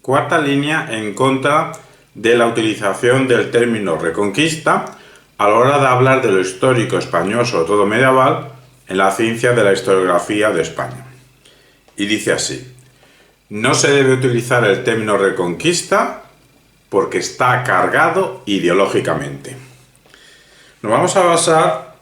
Cuarta línea en contra de la utilización del término reconquista a la hora de hablar de lo histórico español, sobre todo medieval, en la ciencia de la historiografía de España. Y dice así: no se debe utilizar el término reconquista porque está cargado ideológicamente. Nos vamos a basar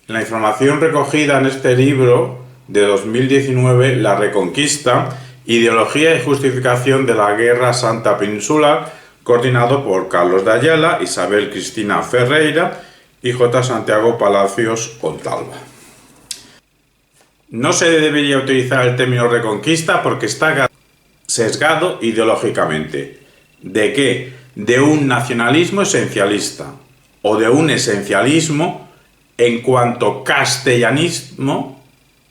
en la información recogida en este libro de 2019, La Reconquista, Ideología y Justificación de la Guerra Santa Peninsular, coordinado por Carlos de Ayala, Isabel Cristina Ferreira y J. Santiago Palacios Ontalva. No se debería utilizar el término reconquista porque está sesgado ideológicamente. ¿De qué? De un nacionalismo esencialista o de un esencialismo en cuanto castellanismo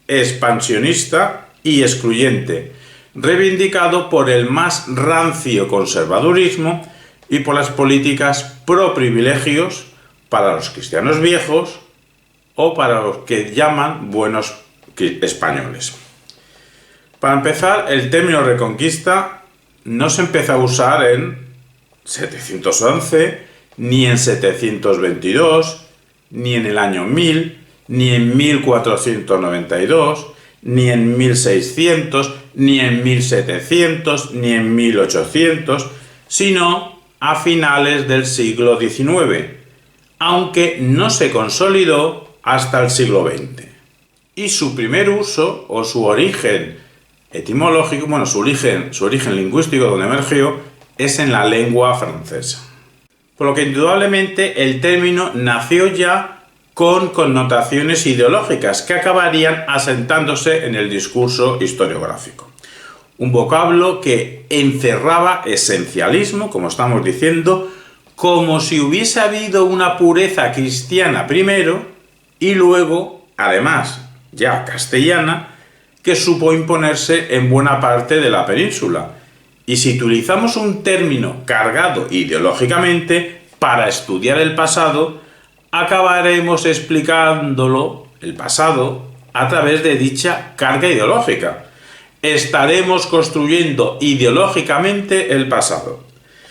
expansionista y excluyente, reivindicado por el más rancio conservadurismo y por las políticas pro privilegios para los cristianos viejos o para los que llaman buenos españoles. Para empezar, el término reconquista no se empezó a usar en 711, ni en 722, ni en el año 1000, ni en 1492, ni en 1600, ni en 1700, ni en 1800, sino a finales del siglo XIX, aunque no se consolidó hasta el siglo XX. Y su primer uso, o su origen etimológico, su origen lingüístico donde emergió, es en la lengua francesa. Por lo que indudablemente el término nació ya con connotaciones ideológicas que acabarían asentándose en el discurso historiográfico. Un vocablo que encerraba esencialismo, como estamos diciendo, como si hubiese habido una pureza cristiana primero y luego, además, ya castellana, que supo imponerse en buena parte de la península. Y si utilizamos un término cargado ideológicamente para estudiar el pasado, acabaremos explicándolo, el pasado, a través de dicha carga ideológica. Estaremos construyendo ideológicamente el pasado.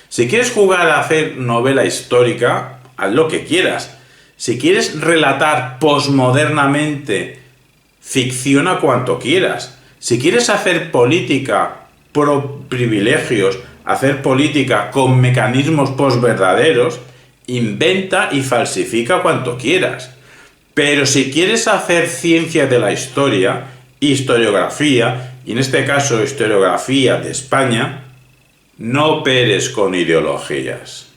Si quieres jugar a hacer novela histórica, haz lo que quieras. Si quieres relatar posmodernamente, ficciona cuanto quieras. Si quieres hacer política pro privilegios, hacer política con mecanismos posverdaderos, inventa y falsifica cuanto quieras. Pero si quieres hacer ciencia de la historia, historiografía, y en este caso historiografía de España, no operes con ideologías.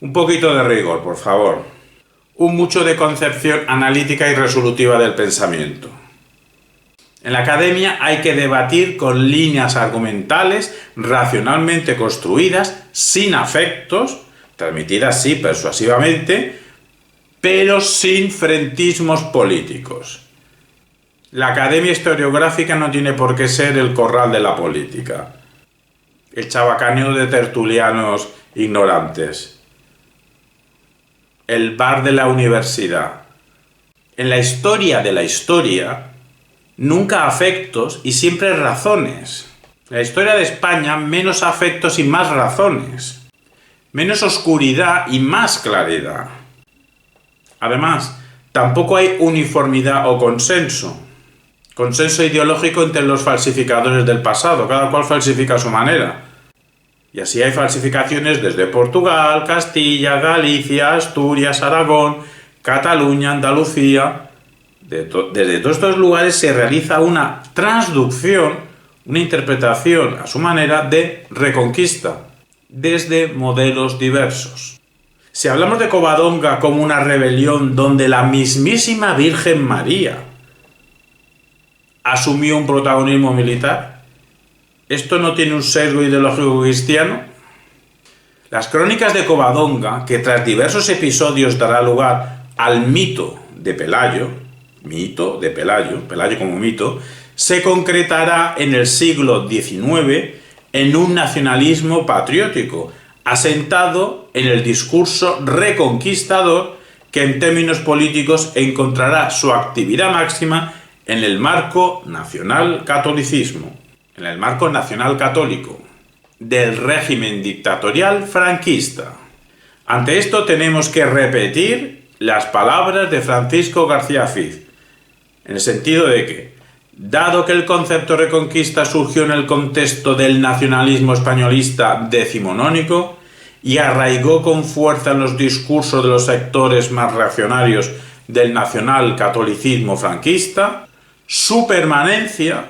Un poquito de rigor, por favor. Un mucho de concepción analítica y resolutiva del pensamiento. En la academia hay que debatir con líneas argumentales racionalmente construidas, sin afectos, transmitidas sí persuasivamente, pero sin frentismos políticos. La academia historiográfica no tiene por qué ser el corral de la política, el chabacaneo de tertulianos ignorantes, el bar de la universidad. En la historia de la historia, nunca afectos y siempre razones. En la historia de España, menos afectos y más razones. Menos oscuridad y más claridad. Además, tampoco hay uniformidad o consenso. Consenso ideológico entre los falsificadores del pasado, cada cual falsifica a su manera. Y así hay falsificaciones desde Portugal, Castilla, Galicia, Asturias, Aragón, Cataluña, Andalucía. Desde todos estos lugares se realiza una transducción, una interpretación a su manera de reconquista, desde modelos diversos. Si hablamos de Covadonga como una rebelión donde la mismísima Virgen María asumió un protagonismo militar, ¿esto no tiene un sesgo ideológico cristiano? Las crónicas de Covadonga, que tras diversos episodios dará lugar al mito de Pelayo como mito, se concretará en el siglo XIX en un nacionalismo patriótico, asentado en el discurso reconquistador que en términos políticos encontrará su actividad máxima en el marco nacional catolicismo, en el marco nacional católico. del régimen dictatorial franquista. Ante esto tenemos que repetir las palabras de Francisco García Fiz, en el sentido de que, dado que el concepto reconquista surgió en el contexto del nacionalismo españolista decimonónico y arraigó con fuerza en los discursos de los sectores más reaccionarios del nacional-catolicismo franquista, su permanencia,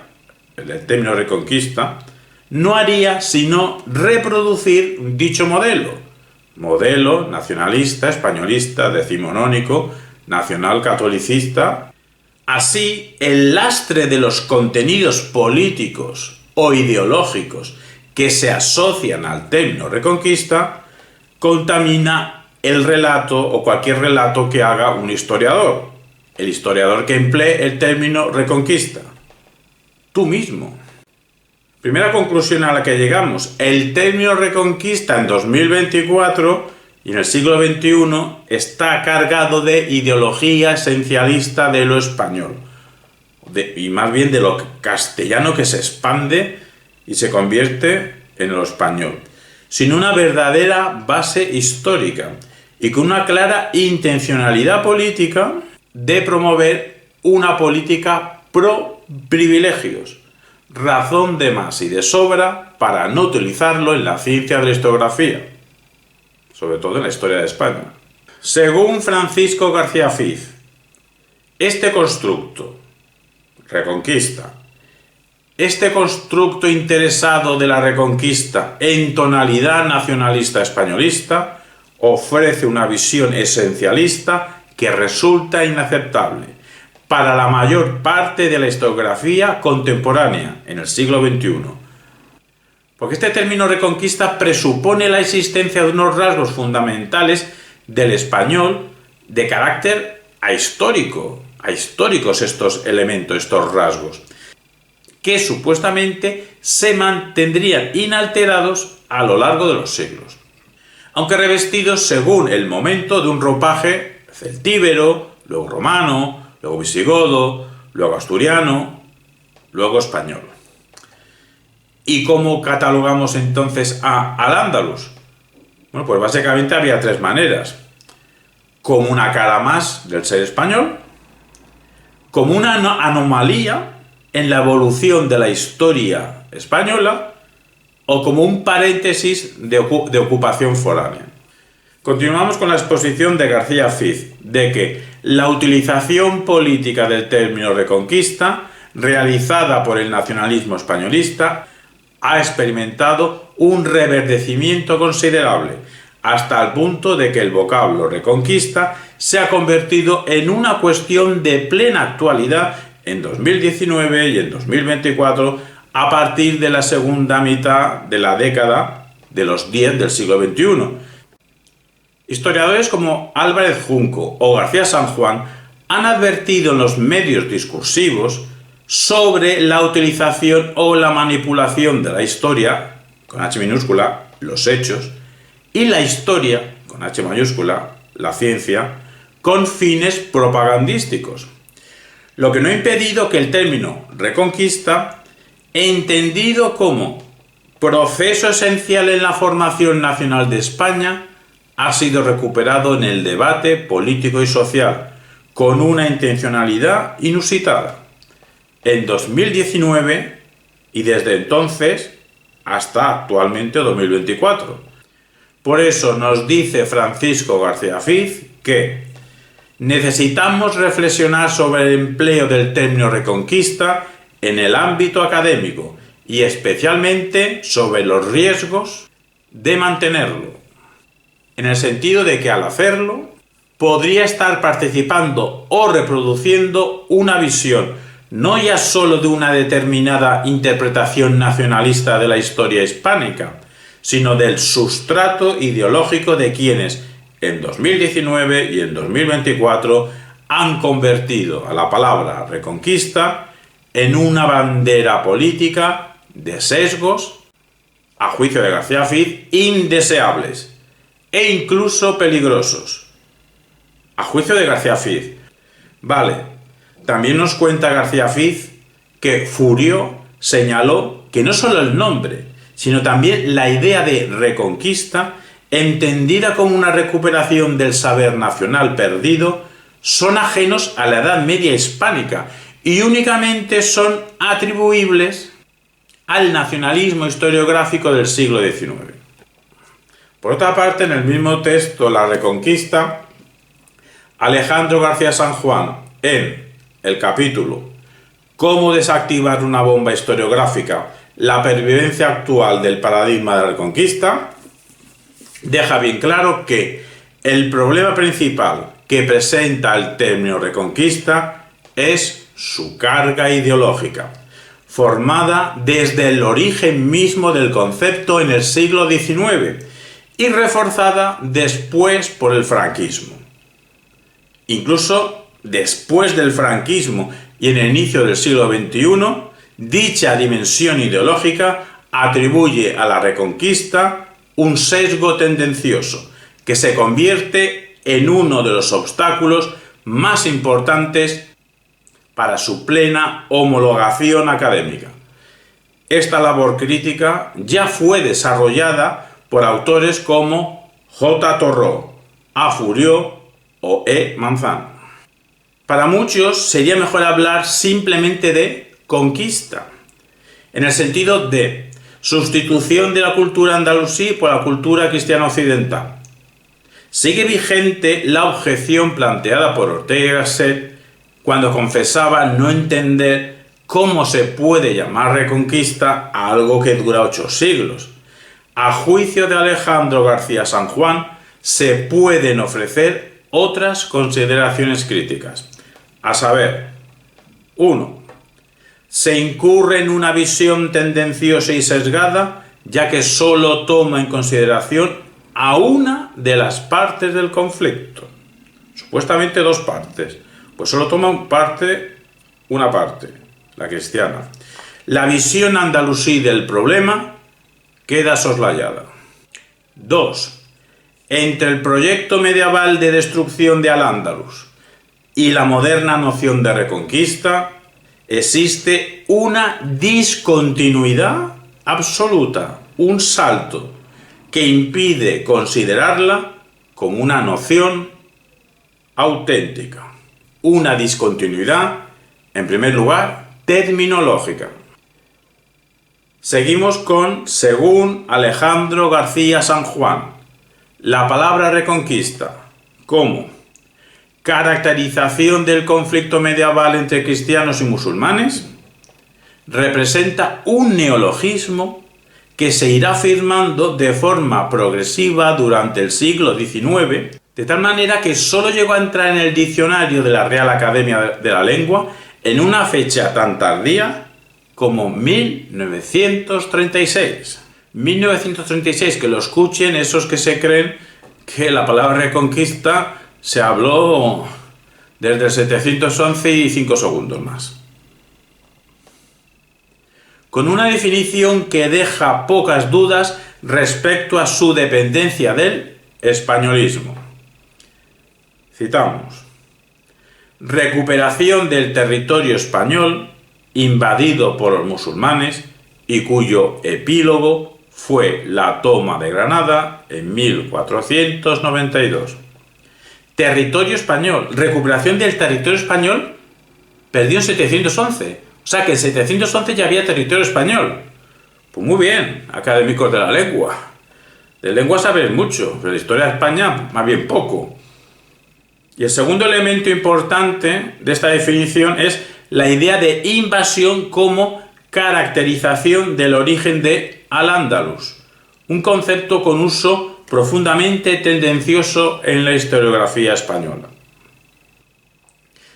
el término reconquista, no haría sino reproducir dicho modelo nacionalista, españolista, decimonónico, nacional-catolicista. Así, el lastre de los contenidos políticos o ideológicos que se asocian al término reconquista contamina el relato o cualquier relato que haga un historiador. El historiador que emplee el término reconquista. Tú mismo. Primera conclusión a la que llegamos. El término reconquista en 2024 y en el siglo XXI está cargado de ideología esencialista de lo español. Y más bien de lo castellano que se expande y se convierte en lo español. Sin una verdadera base histórica y con una clara intencionalidad política de promover una política pro privilegios. Razón de más y de sobra para no utilizarlo en la ciencia de la historiografía, sobre todo en la historia de España. Según Francisco García Fiz, este constructo, reconquista, este constructo interesado de la reconquista en tonalidad nacionalista españolista, ofrece una visión esencialista que resulta inaceptable para la mayor parte de la historiografía contemporánea en el siglo XXI. Porque este término reconquista presupone la existencia de unos rasgos fundamentales del español de carácter ahistóricos estos elementos, estos rasgos, que supuestamente se mantendrían inalterados a lo largo de los siglos, aunque revestidos según el momento de un ropaje celtíbero, luego romano, luego visigodo, luego asturiano, luego español. ¿Y cómo catalogamos entonces al Andalus? Bueno, pues básicamente había tres maneras. Como una cara más del ser español, como una anomalía en la evolución de la historia española, o como un paréntesis de ocupación foránea. Continuamos con la exposición de García Fiz, de que la utilización política del término reconquista, realizada por el nacionalismo españolista, ha experimentado un reverdecimiento considerable, hasta el punto de que el vocablo reconquista se ha convertido en una cuestión de plena actualidad en 2019 y en 2024, a partir de la segunda mitad de la década de los 10 del siglo XXI. Historiadores como Álvarez Junco o García San Juan han advertido en los medios discursivos sobre la utilización o la manipulación de la historia, con H minúscula, los hechos, y la historia, con H mayúscula, la ciencia, con fines propagandísticos. Lo que no ha impedido que el término reconquista, entendido como proceso esencial en la formación nacional de España, ha sido recuperado en el debate político y social, con una intencionalidad inusitada. En 2019 y desde entonces hasta actualmente 2024. Por eso nos dice Francisco García Fiz que necesitamos reflexionar sobre el empleo del término reconquista en el ámbito académico y especialmente sobre los riesgos de mantenerlo, en el sentido de que al hacerlo podría estar participando o reproduciendo una visión no ya sólo de una determinada interpretación nacionalista de la historia hispánica, sino del sustrato ideológico de quienes en 2019 y en 2024 han convertido a la palabra reconquista en una bandera política de sesgos, a juicio de García Fiz, indeseables e incluso peligrosos. A juicio de García Fiz. Vale, también nos cuenta García Fiz que Fourier señaló que no solo el nombre, sino también la idea de reconquista, entendida como una recuperación del saber nacional perdido, son ajenos a la Edad Media hispánica y únicamente son atribuibles al nacionalismo historiográfico del siglo XIX. Por otra parte, en el mismo texto La Reconquista, Alejandro García San Juan, en el capítulo ¿Cómo desactivar una bomba historiográfica? La pervivencia actual del paradigma de la Reconquista, deja bien claro que el problema principal que presenta el término Reconquista es su carga ideológica, formada desde el origen mismo del concepto en el siglo XIX y reforzada después por el franquismo. Incluso después del franquismo y en el inicio del siglo XXI, dicha dimensión ideológica atribuye a la Reconquista un sesgo tendencioso que se convierte en uno de los obstáculos más importantes para su plena homologación académica. Esta labor crítica ya fue desarrollada por autores como J. Torró, A. Furió o E. Manzano. Para muchos sería mejor hablar simplemente de conquista, en el sentido de sustitución de la cultura andalusí por la cultura cristiana occidental. Sigue vigente la objeción planteada por Ortega y Gasset cuando confesaba no entender cómo se puede llamar reconquista a algo que dura 8 siglos. A juicio de Alejandro García San Juan, se pueden ofrecer otras consideraciones críticas, a saber, 1. Se incurre en una visión tendenciosa y sesgada, ya que solo toma en consideración a una de las partes del conflicto. Supuestamente 2 partes, pues solo toma una parte, la cristiana. La visión andalusí del problema queda soslayada. 2. Entre el proyecto medieval de destrucción de Al-Ándalus y la moderna noción de reconquista, existe una discontinuidad absoluta, un salto, que impide considerarla como una noción auténtica. Una discontinuidad, en primer lugar, terminológica. Seguimos con, según Alejandro García San Juan, la palabra reconquista como caracterización del conflicto medieval entre cristianos y musulmanes representa un neologismo que se irá afirmando de forma progresiva durante el siglo XIX, de tal manera que solo llegó a entrar en el diccionario de la Real Academia de la Lengua en una fecha tan tardía como 1936. 1936, que lo escuchen esos que se creen que la palabra reconquista se habló desde el 711 y 5 segundos más. Con una definición que deja pocas dudas respecto a su dependencia del españolismo. Citamos: recuperación del territorio español invadido por los musulmanes y cuyo epílogo fue la toma de Granada en 1492. Territorio español, recuperación del territorio español perdió en 711. O sea que en 711 ya había territorio español. Pues muy bien, académicos de la lengua. De lengua saben mucho, pero de historia de España más bien poco. Y el segundo elemento importante de esta definición es la idea de invasión como caracterización del origen de Al-Ándalus, un concepto con uso profundamente tendencioso en la historiografía española.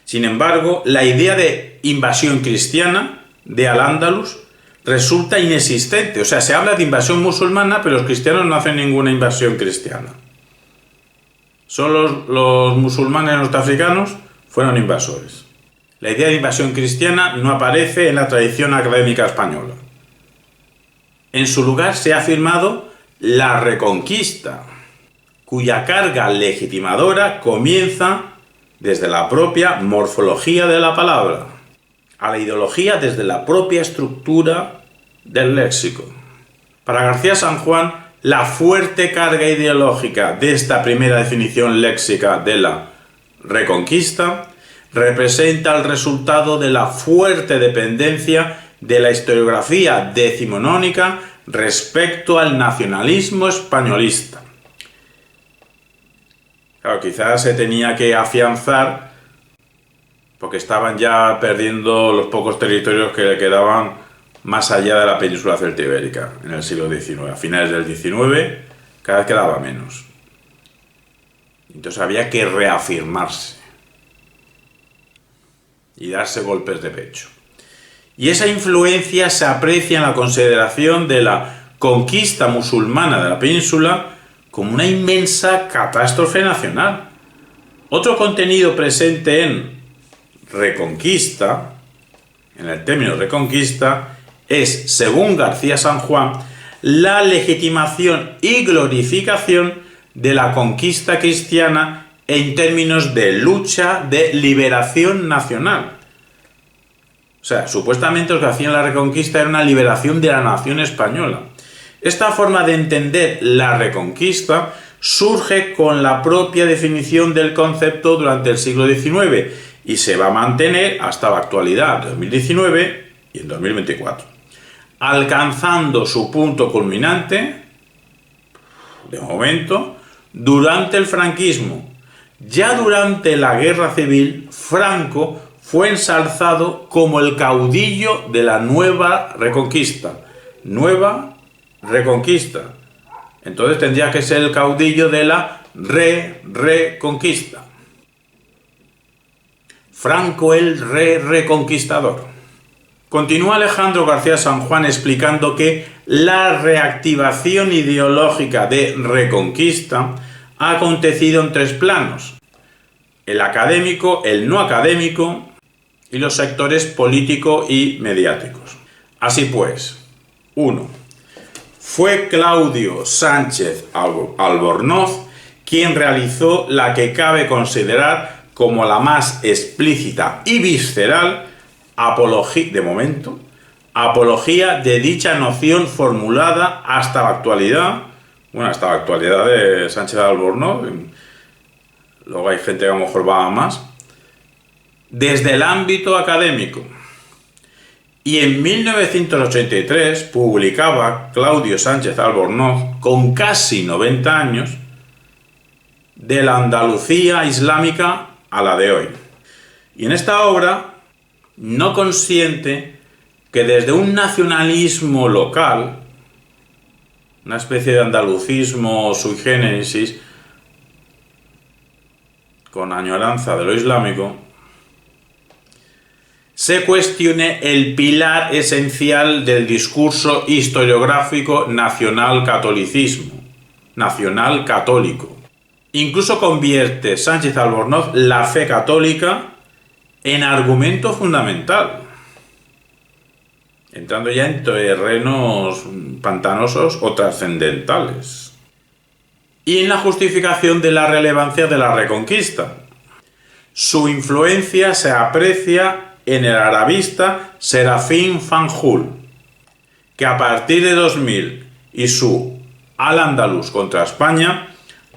Sin embargo, la idea de invasión cristiana de Al-Ándalus resulta inexistente. O sea, se habla de invasión musulmana, pero los cristianos no hacen ninguna invasión cristiana. Solo los musulmanes norteafricanos fueron invasores. La idea de invasión cristiana no aparece en la tradición académica española. En su lugar se ha afirmado la reconquista, cuya carga legitimadora comienza desde la propia morfología de la palabra, a la ideología desde la propia estructura del léxico. Para García San Juan, la fuerte carga ideológica de esta primera definición léxica de la Reconquista representa el resultado de la fuerte dependencia de la historiografía decimonónica respecto al nacionalismo españolista. Claro, quizás se tenía que afianzar porque estaban ya perdiendo los pocos territorios que le quedaban más allá de la península celtibérica en el siglo XIX. A finales del XIX cada vez quedaba menos. Entonces había que reafirmarse y darse golpes de pecho. Y esa influencia se aprecia en la consideración de la conquista musulmana de la península como una inmensa catástrofe nacional. Otro contenido presente en Reconquista, en el término Reconquista, es, según García San Juan, la legitimación y glorificación de la conquista cristiana en términos de lucha de liberación nacional. O sea, supuestamente lo que hacían la Reconquista era una liberación de la nación española. Esta forma de entender la Reconquista surge con la propia definición del concepto durante el siglo XIX y se va a mantener hasta la actualidad, 2019 y en 2024, alcanzando su punto culminante, de momento, durante el franquismo. Ya durante la Guerra Civil, Franco fue ensalzado como el caudillo de la nueva Reconquista. Nueva Reconquista. Entonces tendría que ser el caudillo de la Reconquista. Franco el reconquistador. Continúa Alejandro García San Juan explicando que la reactivación ideológica de Reconquista ha acontecido en tres planos: el académico, el no académico y los sectores político y mediáticos. Así pues, 1. Fue Claudio Sánchez Albornoz quien realizó la que cabe considerar como la más explícita y visceral apología de dicha noción formulada hasta la actualidad, hasta la actualidad de Sánchez Albornoz, luego hay gente que a lo mejor va a más, desde el ámbito académico. Y en 1983 publicaba Claudio Sánchez Albornoz, con casi 90 años, de la Andalucía islámica a la de hoy. Y en esta obra no consiente que desde un nacionalismo local, una especie de andalucismo sui generis, con añoranza de lo islámico, se cuestione el pilar esencial del discurso historiográfico nacional católico. Incluso convierte Sánchez Albornoz la fe católica en argumento fundamental, entrando ya en terrenos pantanosos o trascendentales, y en la justificación de la relevancia de la Reconquista. Su influencia se aprecia en el arabista Serafín Fanjul, que a partir de 2000 y su Al-Ándalus contra España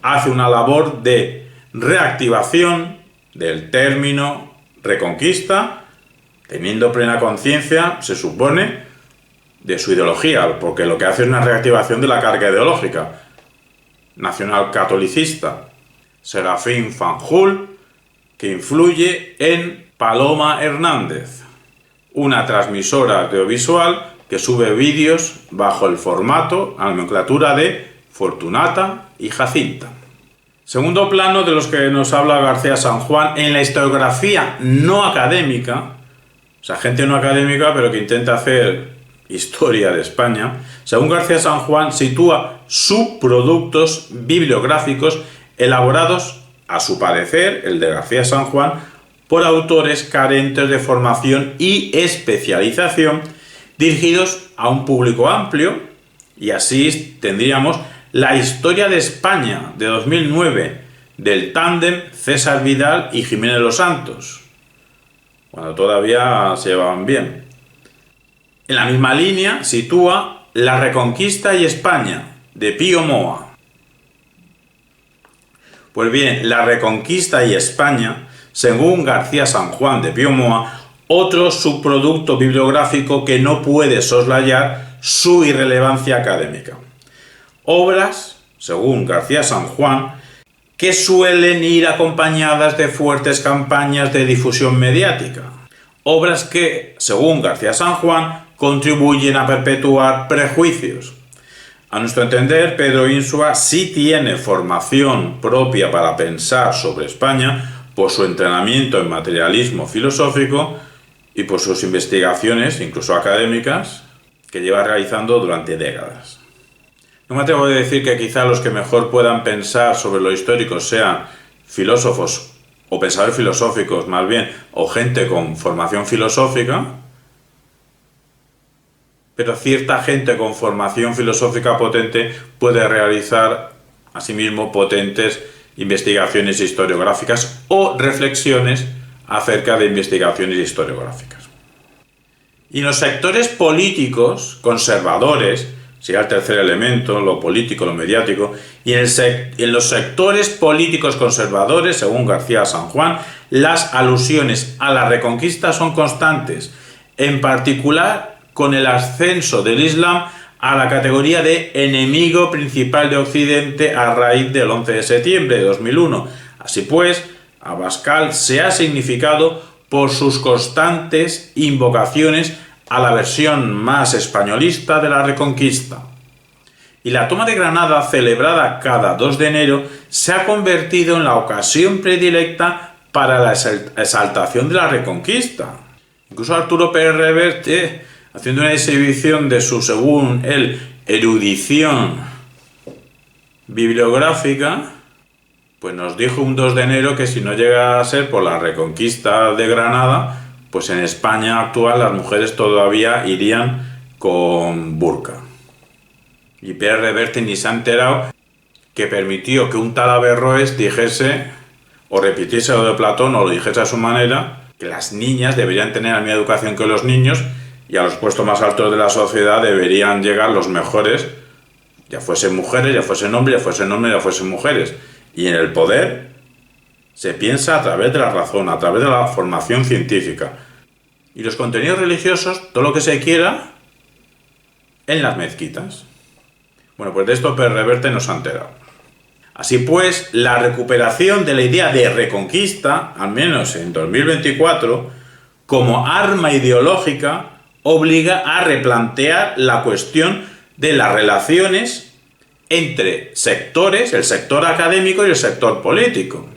hace una labor de reactivación del término Reconquista, teniendo plena conciencia, se supone, de su ideología, porque lo que hace es una reactivación de la carga ideológica nacional catolicista. Serafín Fanjul, que influye en Paloma Hernández, una transmisora audiovisual que sube vídeos bajo el formato, a la nomenclatura de Fortunata y Jacinta. Segundo plano de los que nos habla García San Juan en la historiografía no académica, o sea, gente no académica pero que intenta hacer historia de España. Según García San Juan, sitúa subproductos bibliográficos elaborados, a su parecer, el de García San Juan, por autores carentes de formación y especialización, dirigidos a un público amplio, y así tendríamos la historia de España de 2009 del tándem César Vidal y Jiménez Los Santos, cuando todavía se llevaban bien. En la misma línea sitúa La Reconquista y España, de Pío Moa. Pues bien, La Reconquista y España, según García San Juan de Pío Moa, otro subproducto bibliográfico que no puede soslayar su irrelevancia académica. Obras, según García San Juan, que suelen ir acompañadas de fuertes campañas de difusión mediática. Obras que, según García San Juan, contribuyen a perpetuar prejuicios. A nuestro entender, Pedro Insua sí tiene formación propia para pensar sobre España por su entrenamiento en materialismo filosófico y por sus investigaciones, incluso académicas, que lleva realizando durante décadas. No me atrevo a decir que quizá los que mejor puedan pensar sobre lo histórico sean filósofos o pensadores filosóficos más bien, o gente con formación filosófica, pero cierta gente con formación filosófica potente puede realizar asimismo potentes investigaciones historiográficas o reflexiones acerca de investigaciones historiográficas. Y en los sectores políticos conservadores, sería el tercer elemento, lo político, lo mediático, y en los sectores políticos conservadores, según García San Juan, las alusiones a la Reconquista son constantes, en particular con el ascenso del Islam a la categoría de enemigo principal de Occidente a raíz del 11 de septiembre de 2001. Así pues, Abascal se ha significado por sus constantes invocaciones a la versión más españolista de la Reconquista. Y la toma de Granada, celebrada cada 2 de enero, se ha convertido en la ocasión predilecta para la exaltación de la Reconquista. Incluso Arturo Pérez Reverte, haciendo una exhibición de su, según él, erudición bibliográfica, pues nos dijo un 2 de enero que si no llega a ser por la Reconquista de Granada, pues en España actual las mujeres todavía irían con burka. Y Pérez Reverte ni se ha enterado que permitió que un tal Averroes dijese, o repitiese lo de Platón, o lo dijese a su manera, que las niñas deberían tener la misma educación que los niños y a los puestos más altos de la sociedad deberían llegar los mejores, ya fuesen mujeres, ya fuesen hombres, ya fuesen hombres, ya fuesen mujeres. Y en el poder se piensa a través de la razón, a través de la formación científica. Y los contenidos religiosos, todo lo que se quiera, en las mezquitas. Bueno, pues de esto Pérez Reverte nos ha enterado. Así pues, la recuperación de la idea de reconquista, al menos en 2024, como arma ideológica, obliga a replantear la cuestión de las relaciones entre sectores, el sector académico y el sector político.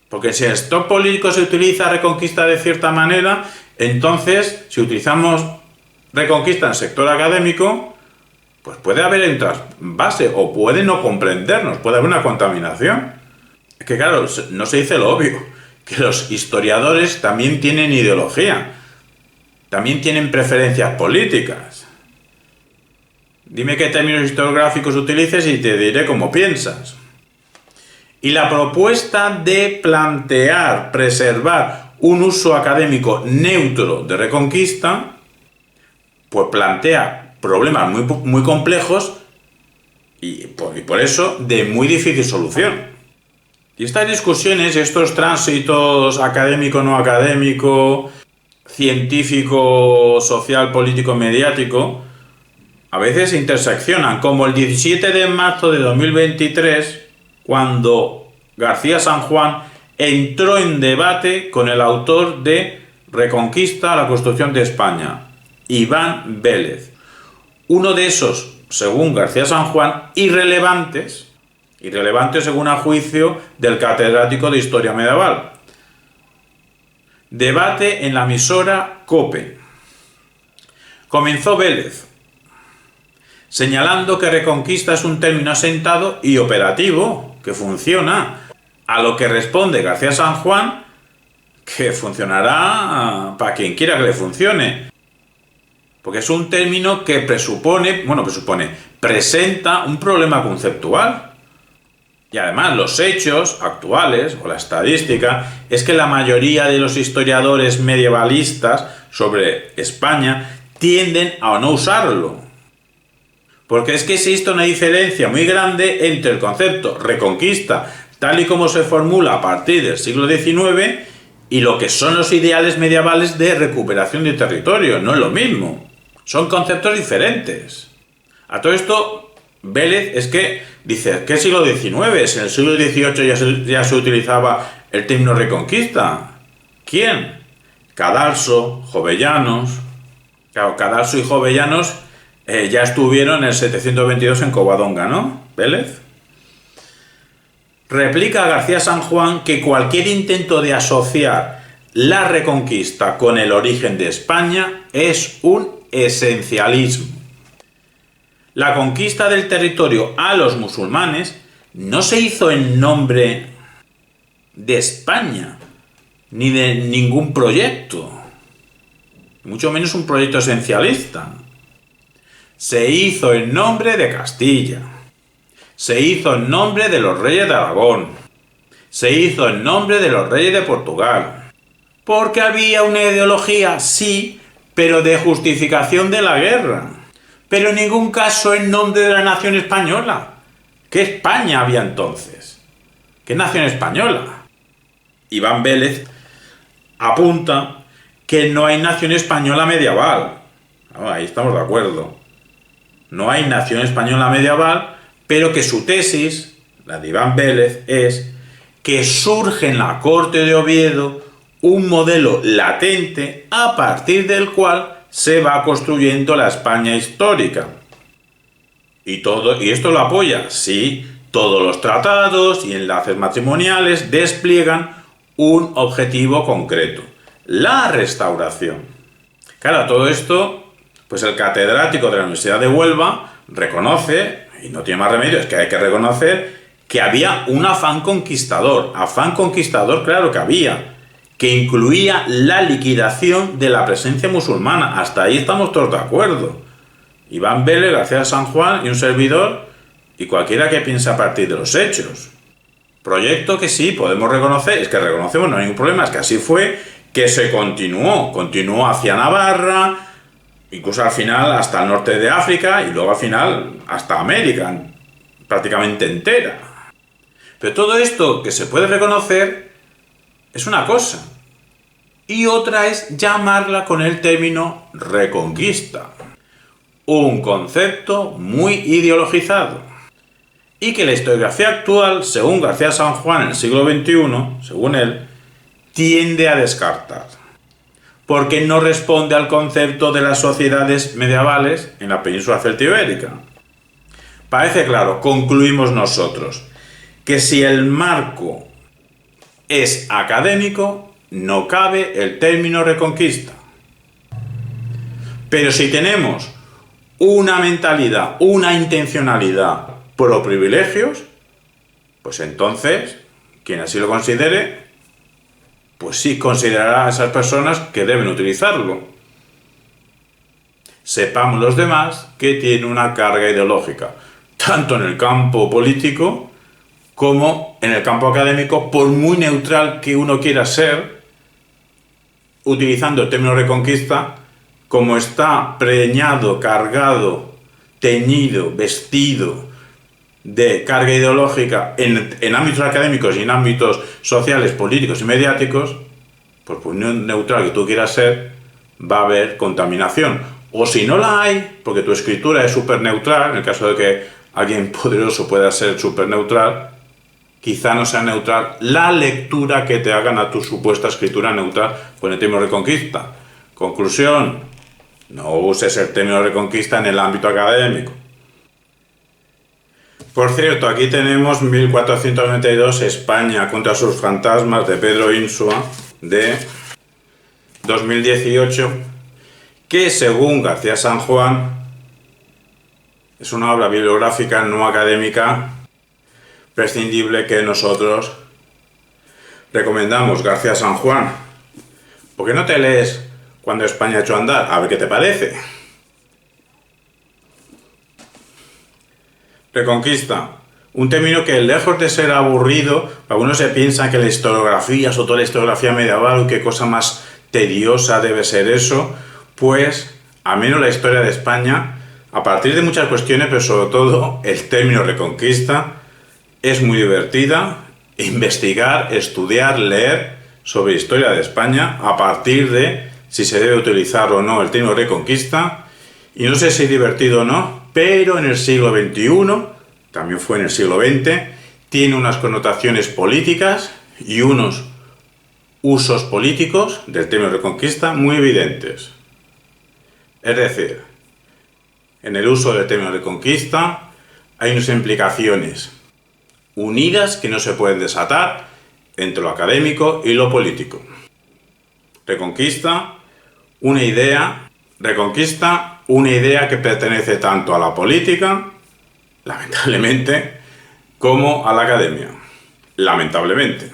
Porque si el sector político se utiliza Reconquista de cierta manera, entonces, si utilizamos Reconquista en el sector académico, pues puede haber un trasvase o puede no comprendernos, puede haber una contaminación. Es que claro, no se dice lo obvio, que los historiadores también tienen ideología, también tienen preferencias políticas. Dime qué términos historiográficos utilices y te diré cómo piensas. Y la propuesta de plantear, preservar un uso académico neutro de Reconquista, pues plantea problemas muy complejos y por eso de muy difícil solución. Y estas discusiones, estos tránsitos académico, no académico, científico, social, político, mediático, a veces interseccionan, como el 17 de marzo de 2023, cuando García San Juan entró en debate con el autor de Reconquista, la construcción de España, Iván Vélez. Uno de esos, según García San Juan, irrelevantes según a juicio del catedrático de Historia Medieval. Debate en la emisora COPE. Comenzó Vélez, señalando que Reconquista es un término asentado y operativo, que funciona, a lo que responde García San Juan, que funcionará para quien quiera que le funcione. Porque es un término que presenta un problema conceptual. Y además los hechos actuales, o la estadística, es que la mayoría de los historiadores medievalistas sobre España tienden a no usarlo. Porque es que existe una diferencia muy grande entre el concepto reconquista, tal y como se formula a partir del siglo XIX, y lo que son los ideales medievales de recuperación de territorio. No es lo mismo. Son conceptos diferentes. A todo esto, Vélez es que dice, ¿qué siglo XIX? Si en el siglo XVIII ya se utilizaba el término reconquista. ¿Quién? Cadalso, Jovellanos. Claro, Cadalso y Jovellanos ya estuvieron en el 722 en Covadonga, ¿no? Vélez. Replica García San Juan que cualquier intento de asociar la reconquista con el origen de España es un esencialismo. La conquista del territorio a los musulmanes no se hizo en nombre de España, ni de ningún proyecto, mucho menos un proyecto esencialista. Se hizo en nombre de Castilla, se hizo en nombre de los reyes de Aragón, se hizo en nombre de los reyes de Portugal, porque había una ideología, sí, pero de justificación de la guerra, pero en ningún caso en nombre de la nación española. ¿Qué España había entonces? ¿Qué nación española? Iván Vélez apunta que no hay nación española medieval. Ahí estamos de acuerdo. No hay nación española medieval, pero que su tesis, la de Iván Vélez, es que surge en la corte de Oviedo un modelo latente a partir del cual se va construyendo la España histórica. Y esto lo apoya, sí, todos los tratados y enlaces matrimoniales despliegan un objetivo concreto, la restauración. Claro, todo esto, pues el catedrático de la Universidad de Huelva reconoce, y no tiene más remedio, es que hay que reconocer que había un afán conquistador, claro que había, que incluía la liquidación de la presencia musulmana. Hasta ahí estamos todos de acuerdo. Iván Vélez, García San Juan y un servidor, y cualquiera que piense a partir de los hechos. Proyecto que sí, podemos reconocer, es que reconocemos, no hay ningún problema, es que así fue, que se continuó hacia Navarra, incluso al final hasta el norte de África, y luego al final hasta América, prácticamente entera. Pero todo esto que se puede reconocer es una cosa, y otra es llamarla con el término reconquista. Un concepto muy ideologizado, y que la historiografía actual, según García San Juan en el siglo XXI, según él, tiende a descartar, porque no responde al concepto de las sociedades medievales en la península celtibérica. Parece claro, concluimos nosotros, que si el marco es académico, no cabe el término reconquista. Pero si tenemos una mentalidad, una intencionalidad pro privilegios, pues entonces, quien así lo considere, pues sí considerará a esas personas que deben utilizarlo. Sepamos los demás que tiene una carga ideológica, tanto en el campo político como en el campo académico, por muy neutral que uno quiera ser, utilizando el término reconquista, como está preñado, cargado, teñido, vestido de carga ideológica en ámbitos académicos y en ámbitos sociales, políticos y mediáticos, pues por muy neutral que tú quieras ser, va a haber contaminación. O si no la hay, porque tu escritura es súper neutral, en el caso de que alguien poderoso pueda ser súper neutral, quizá no sea neutral la lectura que te hagan a tu supuesta escritura neutral con el término reconquista. Conclusión, no uses el término reconquista en el ámbito académico. Por cierto, aquí tenemos 1492, España contra sus fantasmas, de Pedro Insua, de 2018, que según García San Juan es una obra bibliográfica no académica prescindible que nosotros recomendamos. García San Juan, ¿por qué no te lees Cuando España echó a andar? A ver qué te parece. Reconquista, un término que lejos de ser aburrido, algunos se piensan que la historiografía, sobre todo la historiografía medieval, qué cosa más tediosa debe ser eso, pues al menos la historia de España, A partir de muchas cuestiones, pero sobre todo el término Reconquista, es muy divertida investigar, estudiar, leer sobre historia de España a partir de si se debe utilizar o no el término Reconquista. Y no sé si es divertido o no, pero en el siglo XXI, también fue en el siglo XX, tiene unas connotaciones políticas y unos usos políticos del término Reconquista muy evidentes. Es decir, en el uso del término Reconquista hay unas implicaciones unidas que no se pueden desatar entre lo académico y lo político. Reconquista, una idea que pertenece tanto a la política, lamentablemente, como a la academia, lamentablemente.